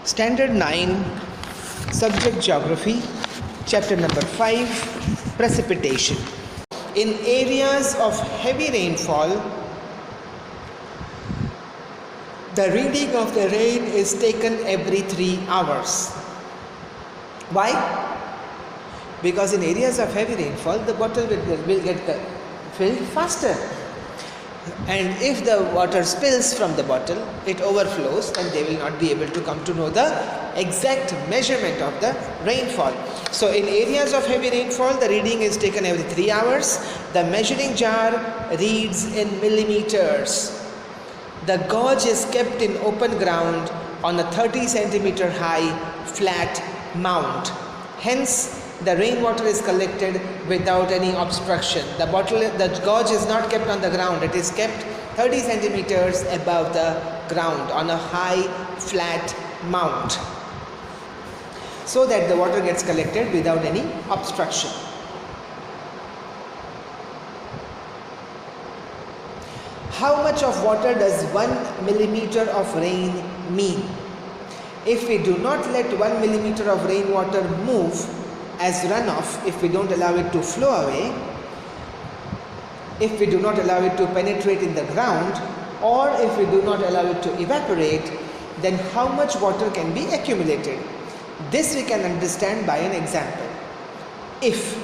Standard 9, Subject Geography, Chapter number 5, Precipitation. In areas of heavy rainfall, the reading of the rain is taken every 3 hours. Why? Because in areas of heavy rainfall, the bottle will get filled faster. And if the water spills from the bottle, it overflows and they will not be able to come to know the exact measurement of the rainfall. So in areas of heavy rainfall, the reading is taken every 3 hours. The measuring jar reads in millimeters. The gauge is kept in open ground on a 30 centimeter high flat mount. Hence, the rainwater is collected without any obstruction. The gauge is not kept on the ground. It is kept 30 centimeters above the ground on a high flat mount, so that the water gets collected without any obstruction. How much of water does 1 millimeter of rain mean? If we do not let 1 millimeter of rainwater move as runoff, if we don't allow it to flow away, if we do not allow it to penetrate in the ground, or if we do not allow it to evaporate, then how much water can be accumulated? This we can understand by an example. If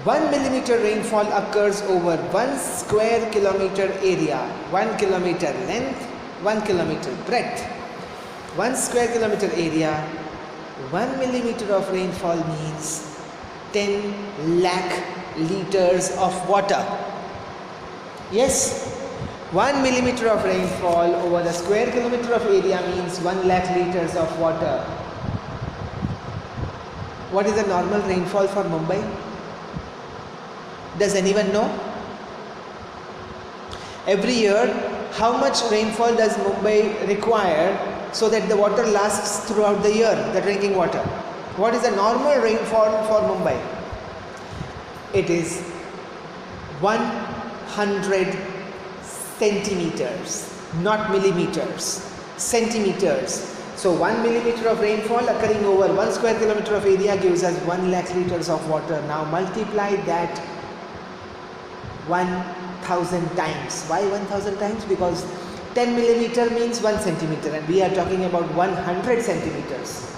1 millimeter rainfall occurs over 1 square kilometer area, 1 kilometer length, 1 kilometer breadth, 1 square kilometer area, 1 millimeter of rainfall means 10 lakh liters of water. Yes, 1 millimeter of rainfall over a square kilometer of area means 1 lakh liters of water. What is the normal rainfall for Mumbai? Does anyone know? Every year, how much rainfall does Mumbai require so that the water lasts throughout the year, the drinking water? What is the normal rainfall for Mumbai? It is 100 centimeters, not millimeters, centimeters. So 1 millimeter of rainfall occurring over 1 square kilometer of area gives us 1 lakh liters of water. Now multiply that 1000 times. Why 1000 times? Because 10 millimeter means 1 centimeter and we are talking about 100 centimeters.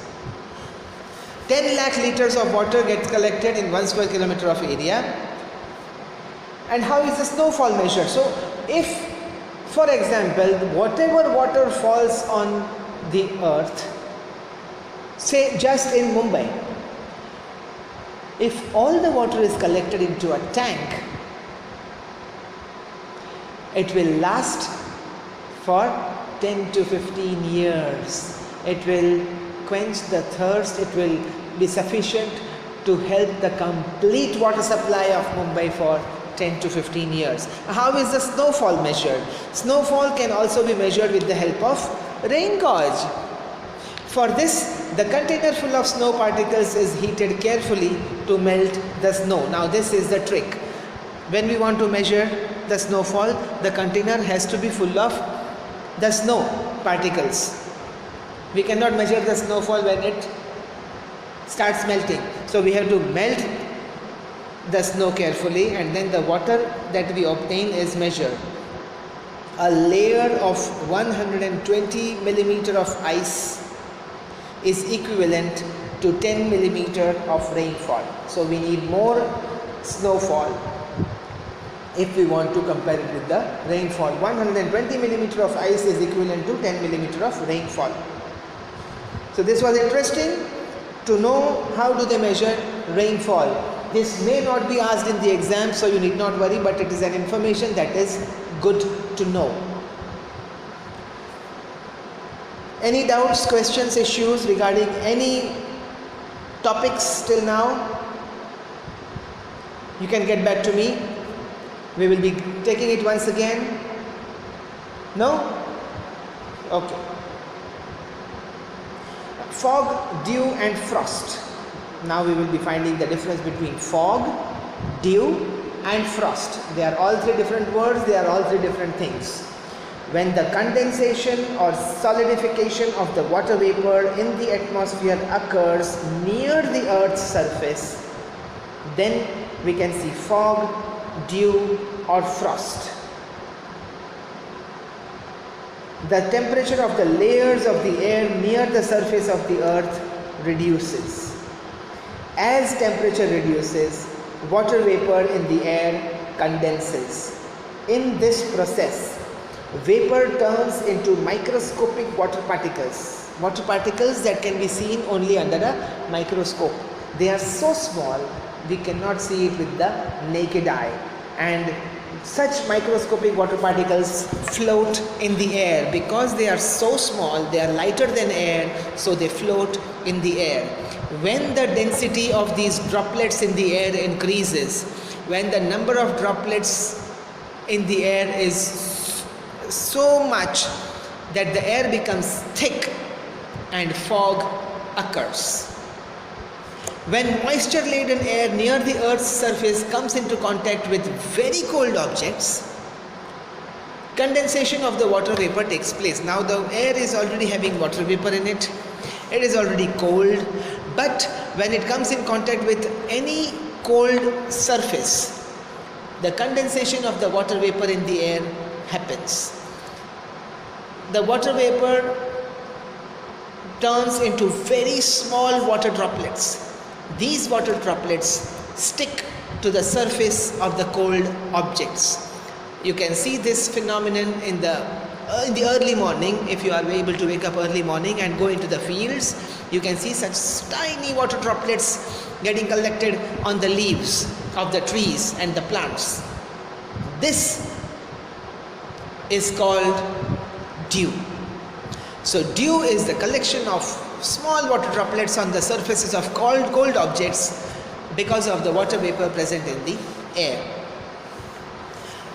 10 lakh liters of water gets collected in 1 square kilometer of area. And how is the snowfall measured? So if, for example, whatever water falls on the earth, say just in Mumbai, if all the water is collected into a tank, it will last for 10 to 15 years. It will quench the thirst. It will be sufficient to help the complete water supply of Mumbai for 10 to 15 years. How is the snowfall measured? Snowfall can also be measured with the help of rain gauge. For this, the container full of snow particles is heated carefully to melt the snow. Now this is the trick. When we want to measure the snowfall, the container has to be full of the snow particles. We cannot measure the snowfall when it starts melting. So we have to melt the snow carefully and then the water that we obtain is measured. A layer of 120 millimeter of ice is equivalent to 10 millimeter of rainfall. So we need more snowfall if we want to compare it with the rainfall. 120 millimeter of ice is equivalent to 10 millimeter of rainfall. So this was interesting to know how do they measure rainfall. This may not be asked in the exam, so you need not worry, but it is an information that is good to know. Any doubts, questions, issues regarding any topics till now? You can get back to me. We will be taking it once again. No? Okay. Fog, dew and frost. Now we will be finding the difference between fog, dew and frost. They are all three different words. They are all three different things. when the condensation or solidification of the water vapor in the atmosphere occurs near the Earth's surface, then we can see fog, dew or frost. The temperature of the layers of the air near the surface of the Earth reduces. As temperature reduces, water vapor in the air condenses. In this process, vapor turns into microscopic water particles that can be seen only under a microscope. They are so small we cannot see it with the naked eye, and such microscopic water particles float in the air. Because they are so small, they are lighter than air, so they float in the air. When the density of these droplets in the air increases, when the number of droplets in the air is so much that the air becomes thick and fog occurs. When moisture-laden air near the Earth's surface comes into contact with very cold objects, condensation of the water vapor takes place. Now the air is already having water vapor in it. It is already cold, but when it comes in contact with any cold surface, the condensation of the water vapor in the air happens. The water vapor turns into very small water droplets. These water droplets stick to the surface of the cold objects. You can see this phenomenon in the early morning. If you are able to wake up early morning and go into the fields, you can see such tiny water droplets getting collected on the leaves of the trees and the plants. This is called dew. So dew is the collection of small water droplets on the surfaces of cold objects because of the water vapor present in the air.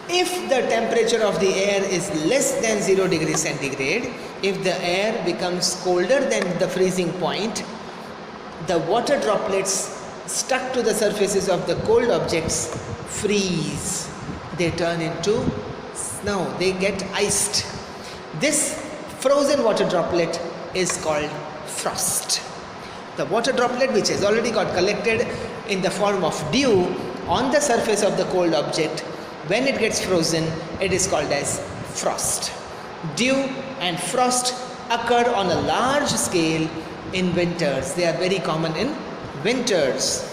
If the temperature of the air is less than 0 degrees centigrade, if the air becomes colder than the freezing point, the water droplets stuck to the surfaces of the cold objects freeze. They turn into snow, they get iced. This frozen water droplet is called frost. The water droplet which has already got collected in the form of dew on the surface of the cold object, when it gets frozen, it is called as frost. Dew and frost occur on a large scale in winters. They are very common in winters.